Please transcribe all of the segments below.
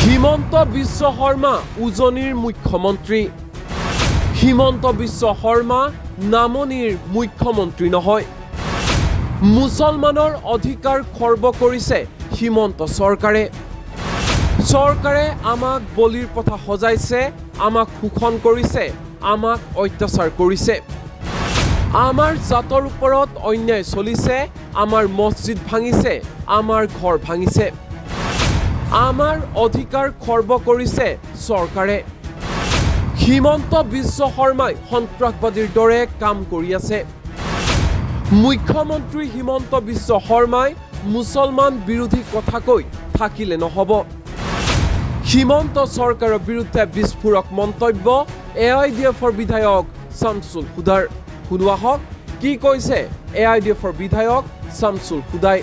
হিমন্ত বিশ্ব শৰ্মা উজনিৰ মুখ্যমন্ত্ৰী। হিমন্ত বিশ্ব শৰ্মা নামনিৰ মুখ্যমন্ত্ৰী নহয়। মুছলমানৰ অধিকাৰ খৰ্ব কৰিছে হিমন্ত চৰকাৰে। চৰকাৰে আমাক বলিৰ পথা সজাইছে, আমাক শোষণ কৰিছে, আমাক অত্যাচাৰ কৰিছে। আমাৰ জাতৰ ওপৰত অন্যায় চলিছে, আমাৰ মছজিদ ভাঙিছে, আমাৰ ঘৰ ভাঙিছে। আমাৰ অধিকাৰ খৰ্ব কৰিছে চৰকাৰে। হিমন্ত বিশ্ব শৰ্মাই সন্ত্ৰাসবাদীৰ দৰে কাম কৰি আছে। মুখ্যমন্ত্ৰী হিমন্ত বিশ্ব শৰ্মাই মুছলমান বিৰোধী কথা কৈ থাকিলে নহ'ব। হিমন্ত চৰকাৰৰ বিৰুদ্ধে বিস্ফোৰক মন্তব্য AIDFৰ বিধায়ক শামছুল হুদাৰ। শুনোৱা হওক কি কৈছে AIDFৰ বিধায়ক শামছুল হুদাই।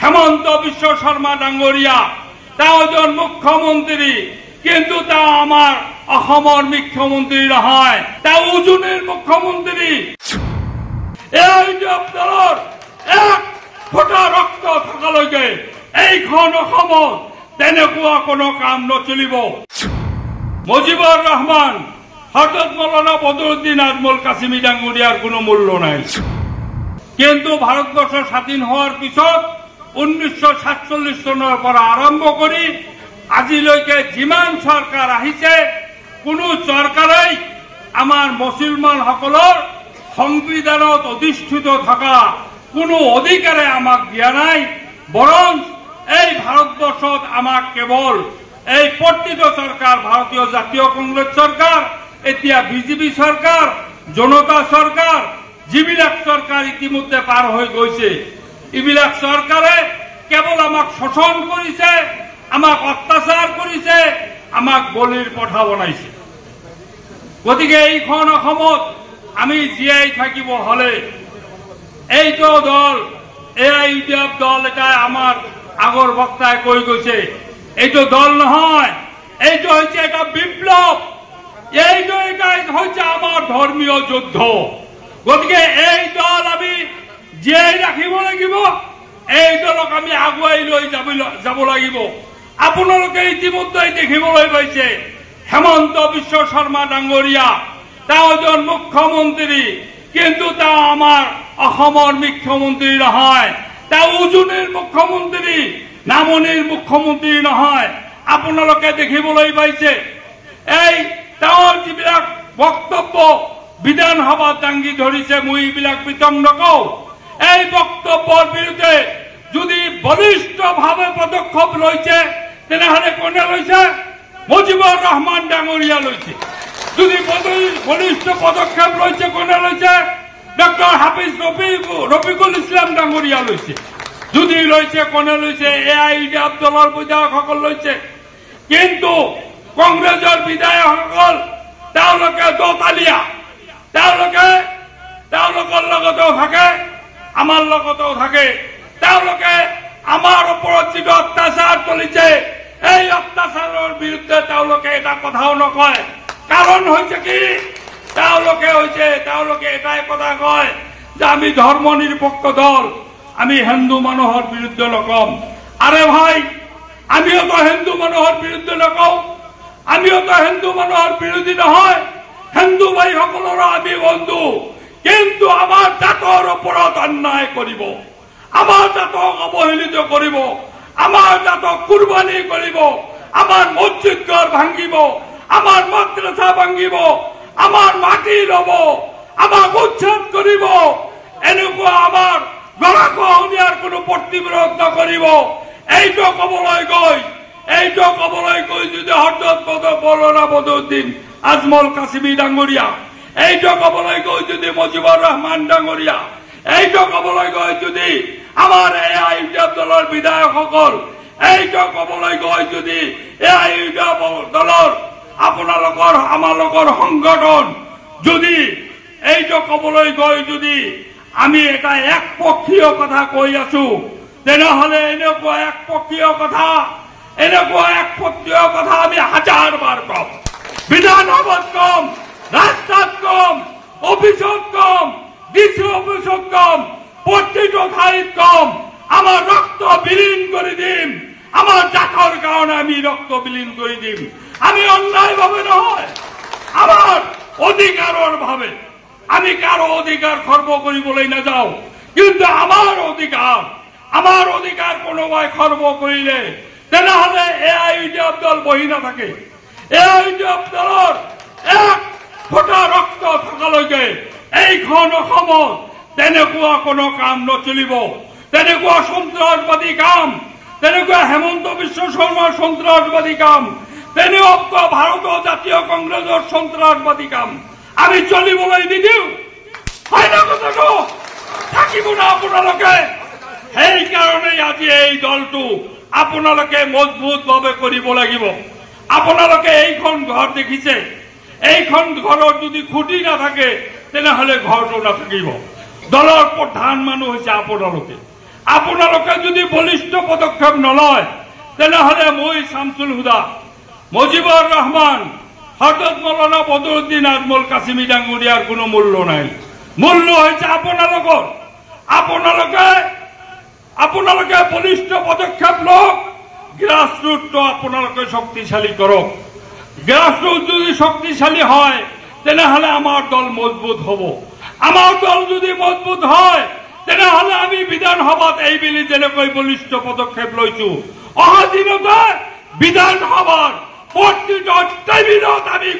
হেমন্ত বিশ্ব শৰ্মা ডাঙৰীয়া তেওঁ এজন মুখ্যমন্ত্ৰী, কিন্তু তেওঁ আমাৰ অসমৰ মুখ্যমন্ত্ৰী নহয়, তেওঁ উজনিৰ মুখ্যমন্ত্ৰী। AIDF দলৰ এক ফোঁটা ৰক্ত থকালৈকে এইখন অসমত তেনেকুৱা কোনো কাম নচলিব। মুজিবুৰ ৰহমান, হযৰত মৌলানা বদৰুদ্দিন আজমল কাছিমি ডাঙৰীয়াৰ কোনো মূল্য নাই। কিন্তু ভাৰতবৰ্ষ স্বাধীন হোৱাৰ পিছত 1947 চনৰ পৰা আৰম্ভ কৰি আজিলৈকে যিমান চৰকাৰ আহিছে, কোনো চৰকাৰেই আমাৰ মুছলমানসকলৰ সংবিধানত অধিষ্ঠিত থকা কোনো অধিকাৰে আমাক দিয়া নাই। বৰং এই ভাৰতবৰ্ষত আমাক কেৱল এই প্ৰতিটো চৰকাৰ, ভাৰতীয় জাতীয় কংগ্ৰেছ চৰকাৰ, এতিয়া বিজেপি চৰকাৰ, জনতা চৰকাৰ, যিবিলাক চৰকাৰ ইতিমধ্যে পাৰ হৈ গৈছে, এইবিলাক চৰকাৰে কেৱল আমাক শোষণ কৰিছে, আমাক অত্যাচাৰ কৰিছে, আমাক বলিৰ পথা বনাইছে। গতিকে এইখন অসমত আমি জীয়াই থাকিব হলে এইটো দল AIDF দল, এটা আমাৰ আগৰ বক্তাই কৈ গৈছে, এইটো দল নহয়, এইটো হৈছে এটা বিপ্লৱ, এইটো হৈছে আমাৰ ধৰ্মীয় যুদ্ধ। গতিকে এই দল আমি জীয়াই ৰাখিব লাগিব, এই দলক আমি আগুৱাই লৈ যাব লাগিব। আপোনালোকে ইতিমধ্যে দেখিবলৈ পাইছে হেমন্ত বিশ্ব শৰ্মা ডাঙৰীয়া তেওঁ এজন মুখ্যমন্ত্ৰী, কিন্তু তেওঁ আমাৰ অসমৰ মুখ্যমন্ত্ৰী নহয়, তেওঁ উজনিৰ মুখ্যমন্ত্ৰী, নামনিৰ মুখ্যমন্ত্ৰী নহয়। আপোনালোকে দেখিবলৈ পাইছে এই তেওঁৰ যিবিলাক বক্তব্য বিধানসভাত দাঙি ধৰিছে, মই এইবিলাক বিতং নকওঁ। এই বক্তব্যৰ বিৰুদ্ধে যদি বলিষ্ঠভাৱে পদক্ষেপ লৈছে, তেনেহলে কোনে লৈছে? মুজিবুৰ ৰহমান ডাঙৰীয়া লৈছে। যদি বলিষ্ঠ পদক্ষেপ লৈছে, কোনে লৈছে? ডক্টৰ হাফিজ ৰফিকুল ইছলাম ডাঙৰীয়া লৈছে। যদি লৈছে, কোনে লৈছে? AIDF দলৰ বিধায়কসকল লৈছে। কিন্তু কংগ্ৰেছৰ বিধায়কসকল তেওঁলোকে দোতালিয়া, তেওঁলোকৰ লগতেও থাকে, আমাৰ লগতেও থাকে। তেওঁলোকে আমাৰ ওপৰত যিটো অত্যাচাৰ চলিছে, এই অত্যাচাৰৰ বিৰুদ্ধে তেওঁলোকে এটা কথাও নকয়। কাৰণ হৈছে কি? তেওঁলোকে এটাই কথা কয় যে আমি ধৰ্ম নিৰপেক্ষ দল, আমি হিন্দু মানুহৰ বিৰুদ্ধে নকম। আৰে ভাই, আমিওতো হিন্দু মানুহৰ বিৰুদ্ধে নকওঁ, আমিওতো হিন্দু মানুহৰ বিৰোধী নহয়, হিন্দু ভাইসকলৰো আমি বন্ধু। কিন্তু আমাৰ জাতৰ ওপৰত অন্যায় কৰিব, আমাৰ জাতক অৱহেলিত কৰিব, আমাৰ জাতক কুৰবানী কৰিব, আমাৰ মছজিদ ঘৰ ভাঙিব, আমাৰ মাদ্ৰাছা ভাঙিব, আমাৰ মাটি ল'ব, আমাক উচ্ছেদ কৰিব, এনেকুৱা আমাৰ গৰাখহনীয়াৰ কোনো প্ৰতিৰোধ নকৰিব। এইটো কবলৈ গৈ যদি হযৰত মৌলানা বদৰুদ্দিন আজমল কাছিমি ডাঙৰীয়া, এইটো কবলৈ গৈ যদি মুজিবুৰ ৰহমান ডাঙৰীয়া, এইটো কবলৈ গৈ যদি আমাৰ AIDF দলৰ বিধায়কসকল, এইটো কবলৈ গৈ যদি AIDF দলৰ আপোনালোকৰ আমালোকৰ সংগঠন, যদি এইটো কবলৈ গৈ যদি আমি এটা একপক্ষীয় কথা কৈ আছো, তেনেহলে এনেকুৱা একপক্ষীয় কথা আমি হাজাৰবাৰ কম, বিধানসভাত কম, ৰাস্তাত কম, অফিচত কম, DC অফিচত কম, প্ৰতিটো ঠাইত কম। আমাৰ ৰক্ত বিলীন কৰি দিম, আমার জাতির কারণে আমি রক্ত বিলীন করে দিম আমি অন্যায়ভাবে নয় আমার অধিকারের ভাবে আমি কারো অধিকার খর্ব করি বলেই না যাও কিন্তু আমার অধিকার কোনো ভাই খর্ব করিলে তেনেহলে এআইইউডিএফ দল বহি না থাকে এআইইউডিএফ দলৰ এক ফোঁটা ৰক্ত থকালৈকে এইখন অসমত তেনেকুৱা কোনো কাম নচলিব তেনেকুৱা সন্ত্ৰাসবাদী কাম তেনেকুৱা হেমন্ত বিশ্ব শৰ্মাৰ সন্ত্ৰাসবাদী কাম তেনেকুৱা ভাৰতীয় জাতীয় কংগ্ৰেছৰ সন্ত্ৰাসবাদী কাম আমি চলিবলৈ নিদিওঁ হয় না কথাটো থাকিব না আপোনালোকে সেইকাৰণে আজি এই দলটো আপোনালোকে মজবুতভাৱে কৰিব লাগিব আপোনালোকে এইখন ঘৰ দেখিছে এইখন ঘৰত যদি খুঁটি নাথাকে তেনেহলে ঘৰটো নাথাকিব দলৰ প্ৰধান মানুহ হৈছে আপোনালোকে যদি বলিষ্ঠ পদক্ষেপ নলয় তেনেহলে মই শামসুল হুদা মুজিবুর রহমান হযরত মাওলানা বদরুদ্দিন আজমল কাসিমি ডাঙ্গুরিয়ার কোনো মূল্য নাই মূল্য হচ্ছে আপোনালোকে বলিষ্ঠ পদক্ষেপ লওক গ্রাসরুটটো আপোনালোকে শক্তিশালী কৰক গ্ৰাসৰুট যদি শক্তিশালী হয় তেনেহলে আমাৰ দল মজবুত হ'ব আমাৰ দল যদি মজবুত হয় তেনেহলে আমি বিধানসভাত এই বিলি যেনেকৈ বলিষ্ঠ পদক্ষেপ লৈছো অহা দিনতে বিধানসভাৰ প্ৰতিটো টেবিলত আমি